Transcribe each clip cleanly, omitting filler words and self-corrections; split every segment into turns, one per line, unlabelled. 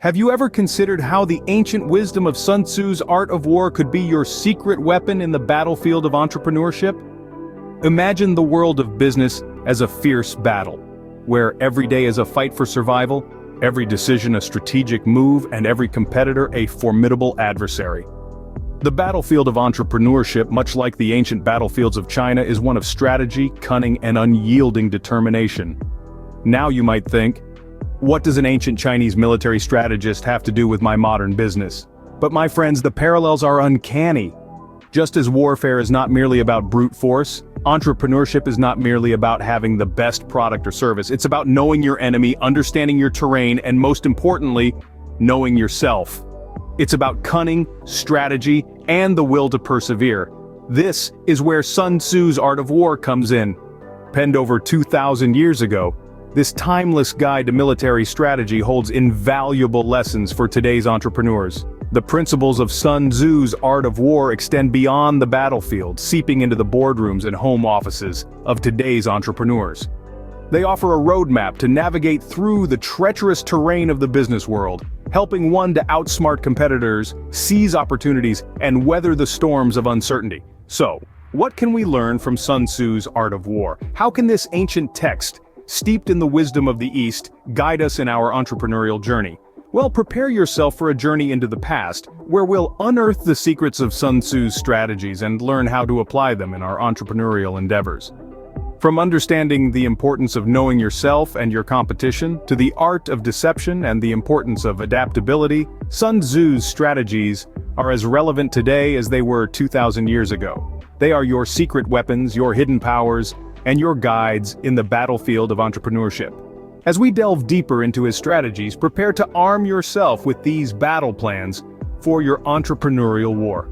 Have you ever considered how the ancient wisdom of Sun Tzu's art of war could be your secret weapon in the battlefield of entrepreneurship? Imagine the world of business as a fierce battle, where every day is a fight for survival, every decision a strategic move, and every competitor a formidable adversary. The battlefield of entrepreneurship, much like the ancient battlefields of China, is one of strategy, cunning, and unyielding determination. Now you might think, what does an ancient Chinese military strategist have to do with my modern business? But my friends, the parallels are uncanny. Just as warfare is not merely about brute force, entrepreneurship is not merely about having the best product or service. It's about knowing your enemy, understanding your terrain, and most importantly, knowing yourself. It's about cunning, strategy, and the will to persevere. This is where Sun Tzu's art of war comes in. Penned over 2,000 years ago, this timeless guide to military strategy holds invaluable lessons for today's entrepreneurs. The principles of Sun Tzu's art of war extend beyond the battlefield, seeping into the boardrooms and home offices of today's entrepreneurs. They offer a roadmap to navigate through the treacherous terrain of the business world, helping one to outsmart competitors, seize opportunities, and weather the storms of uncertainty. So, what can we learn from Sun Tzu's art of war? How can this ancient text, steeped in the wisdom of the East, guide us in our entrepreneurial journey? Well, prepare yourself for a journey into the past, where we'll unearth the secrets of Sun Tzu's strategies and learn how to apply them in our entrepreneurial endeavors. From understanding the importance of knowing yourself and your competition, to the art of deception and the importance of adaptability, Sun Tzu's strategies are as relevant today as they were 2,000 years ago. They are your secret weapons, your hidden powers, and your guides in the battlefield of entrepreneurship. As we delve deeper into his strategies, prepare to arm yourself with these battle plans for your entrepreneurial war.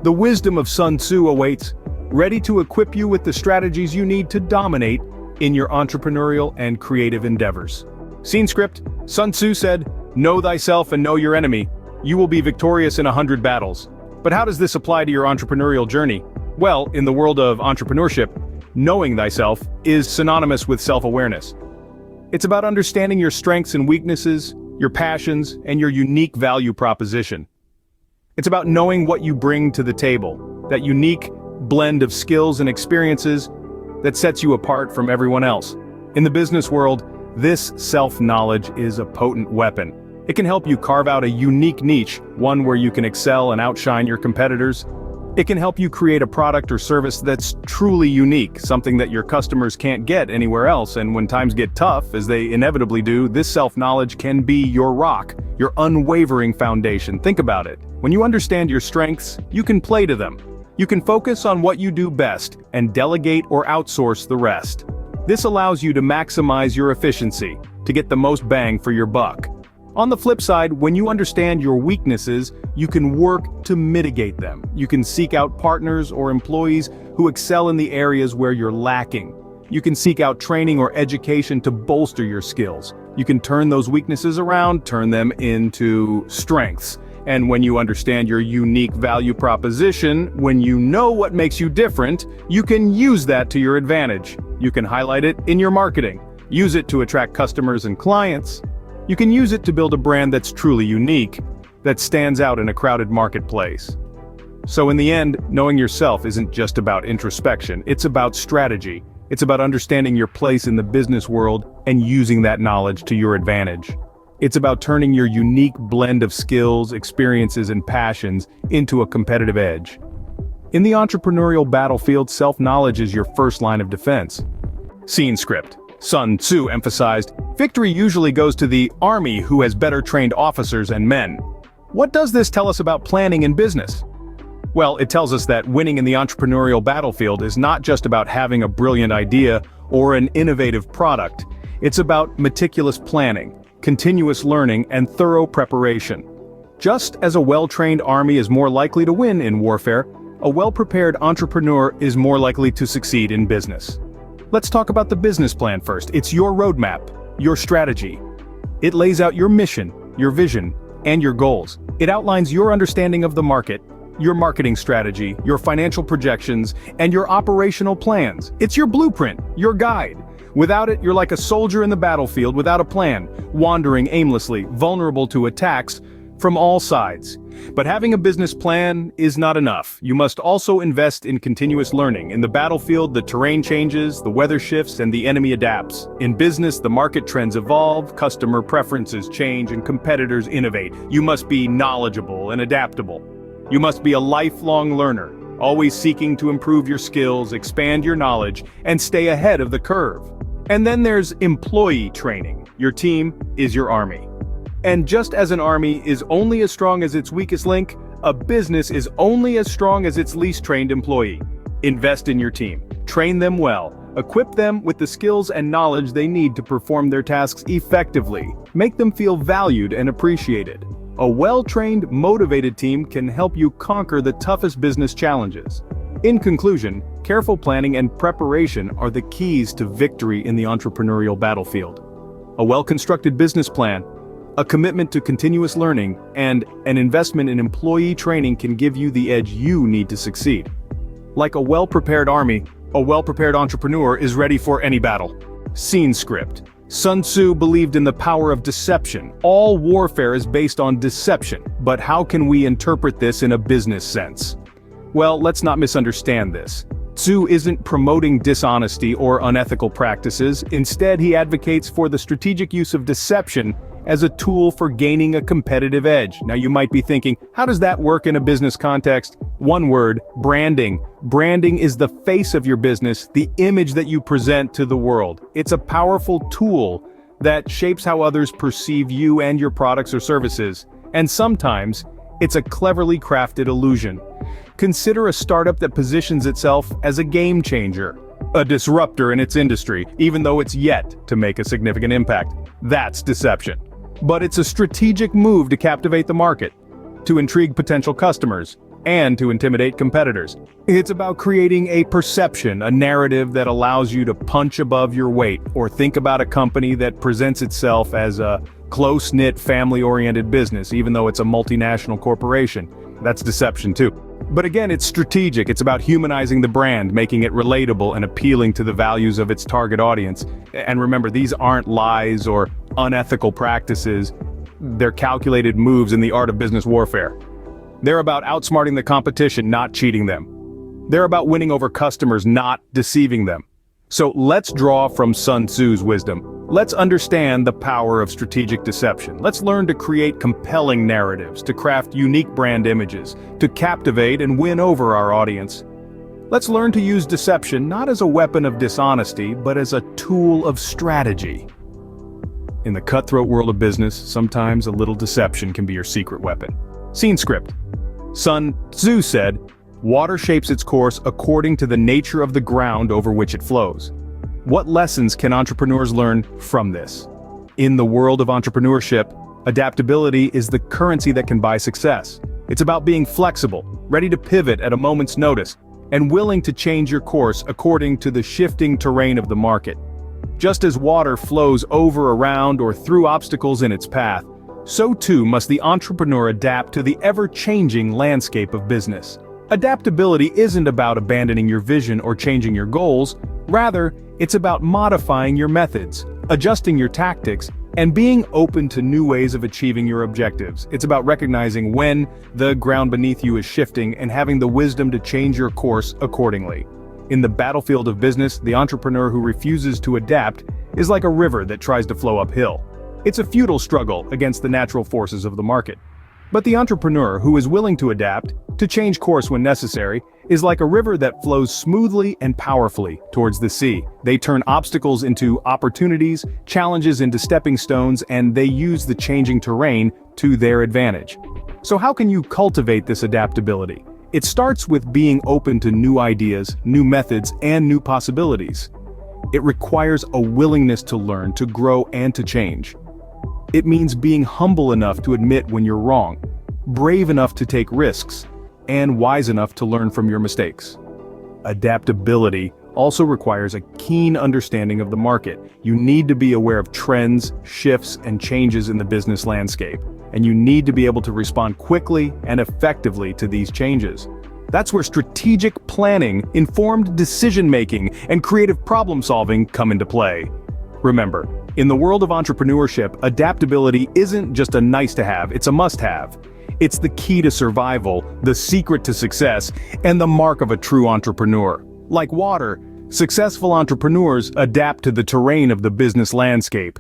The wisdom of Sun Tzu awaits, ready to equip you with the strategies you need to dominate in your entrepreneurial and creative endeavors. Scene script: Sun Tzu said, "Know thyself and know your enemy. You will be victorious in 100 battles." But how does this apply to your entrepreneurial journey? Well, in the world of entrepreneurship, knowing thyself is synonymous with self-awareness. It's about understanding your strengths and weaknesses, your passions, and your unique value proposition. It's about knowing what you bring to the table, that unique blend of skills and experiences that sets you apart from everyone else. In the business world, this self-knowledge is a potent weapon. It can help you carve out a unique niche, one where you can excel and outshine your competitors. It can help you create a product or service that's truly unique, something that your customers can't get anywhere else, and when times get tough, as they inevitably do, this self-knowledge can be your rock, your unwavering foundation. Think about it. When you understand your strengths, you can play to them. You can focus on what you do best and delegate or outsource the rest. This allows you to maximize your efficiency, to get the most bang for your buck. On the flip side, when you understand your weaknesses, you can work to mitigate them. You can seek out partners or employees who excel in the areas where you're lacking. You can seek out training or education to bolster your skills. You can turn those weaknesses around, turn them into strengths. And when you understand your unique value proposition, when you know what makes you different, you can use that to your advantage. You can highlight it in your marketing, use it to attract customers and clients. You can use it to build a brand that's truly unique, that stands out in a crowded marketplace. So in the end, knowing yourself isn't just about introspection, it's about strategy. It's about understanding your place in the business world and using that knowledge to your advantage. It's about turning your unique blend of skills, experiences, and passions into a competitive edge. In the entrepreneurial battlefield, self-knowledge is your first line of defense. Scene script: Sun Tzu emphasized, victory usually goes to the army who has better trained officers and men. What does this tell us about planning in business? Well, it tells us that winning in the entrepreneurial battlefield is not just about having a brilliant idea or an innovative product. It's about meticulous planning, continuous learning, and thorough preparation. Just as a well-trained army is more likely to win in warfare, a well-prepared entrepreneur is more likely to succeed in business. Let's talk about the business plan first. It's your roadmap, your strategy. It lays out your mission, your vision, and your goals. It outlines your understanding of the market, your marketing strategy, your financial projections, and your operational plans. It's your blueprint, your guide. Without it, you're like a soldier in the battlefield without a plan, wandering aimlessly, vulnerable to attacks from all sides. But having a business plan is not enough. You must also invest in continuous learning. In the battlefield, the terrain changes, the weather shifts, and the enemy adapts. In business, the market trends evolve, customer preferences change, and competitors innovate. You must be knowledgeable and adaptable. You must be a lifelong learner, always seeking to improve your skills, expand your knowledge, and stay ahead of the curve. And then there's employee training. Your team is your army. And just as an army is only as strong as its weakest link, a business is only as strong as its least trained employee. Invest in your team. Train them well. Equip them with the skills and knowledge they need to perform their tasks effectively. Make them feel valued and appreciated. A well-trained, motivated team can help you conquer the toughest business challenges. In conclusion, careful planning and preparation are the keys to victory in the entrepreneurial battlefield. A well-constructed business plan, a commitment to continuous learning, and an investment in employee training can give you the edge you need to succeed. Like a well-prepared army, a well-prepared entrepreneur is ready for any battle. Scene script. Sun Tzu believed in the power of deception. All warfare is based on deception, but how can we interpret this in a business sense? Well, let's not misunderstand this. Tzu isn't promoting dishonesty or unethical practices. Instead, he advocates for the strategic use of deception as a tool for gaining a competitive edge. Now you might be thinking, how does that work in a business context? One word, branding. Branding is the face of your business, the image that you present to the world. It's a powerful tool that shapes how others perceive you and your products or services. And sometimes, it's a cleverly crafted illusion. Consider a startup that positions itself as a game changer, a disruptor in its industry, even though it's yet to make a significant impact. That's deception. But it's a strategic move to captivate the market, to intrigue potential customers, and to intimidate competitors. It's about creating a perception, a narrative that allows you to punch above your weight, or think about a company that presents itself as a close-knit, family-oriented business, even though it's a multinational corporation. That's deception too. But again, it's strategic. It's about humanizing the brand, making it relatable and appealing to the values of its target audience. And remember, these aren't lies or unethical practices. They're calculated moves in the art of business warfare. They're about outsmarting the competition, not cheating them. They're about winning over customers, not deceiving them. So let's draw from Sun Tzu's wisdom. Let's understand the power of strategic deception. Let's learn to create compelling narratives, to craft unique brand images, to captivate and win over our audience. Let's learn to use deception not as a weapon of dishonesty, but as a tool of strategy. In the cutthroat world of business, sometimes a little deception can be your secret weapon. Scene script. Sun Tzu said, "Water shapes its course according to the nature of the ground over which it flows." What lessons can entrepreneurs learn from this? In the world of entrepreneurship, adaptability is the currency that can buy success. It's about being flexible, ready to pivot at a moment's notice, and willing to change your course according to the shifting terrain of the market. Just as water flows over, around, or through obstacles in its path, so too must the entrepreneur adapt to the ever-changing landscape of business. Adaptability isn't about abandoning your vision or changing your goals. Rather, it's about modifying your methods, adjusting your tactics, and being open to new ways of achieving your objectives. It's about recognizing when the ground beneath you is shifting and having the wisdom to change your course accordingly. In the battlefield of business, the entrepreneur who refuses to adapt is like a river that tries to flow uphill. It's a futile struggle against the natural forces of the market. But the entrepreneur who is willing to adapt, to change course when necessary, is like a river that flows smoothly and powerfully towards the sea. They turn obstacles into opportunities, challenges into stepping stones, and they use the changing terrain to their advantage. So how can you cultivate this adaptability? It starts with being open to new ideas, new methods, and new possibilities. It requires a willingness to learn, to grow, and to change. It means being humble enough to admit when you're wrong, brave enough to take risks, and wise enough to learn from your mistakes. Adaptability also requires a keen understanding of the market. You need to be aware of trends, shifts, and changes in the business landscape, and you need to be able to respond quickly and effectively to these changes. That's where strategic planning, informed decision-making, and creative problem-solving come into play. Remember, in the world of entrepreneurship, adaptability isn't just a nice-to-have, it's a must-have. It's the key to survival, the secret to success, and the mark of a true entrepreneur. Like water, successful entrepreneurs adapt to the terrain of the business landscape.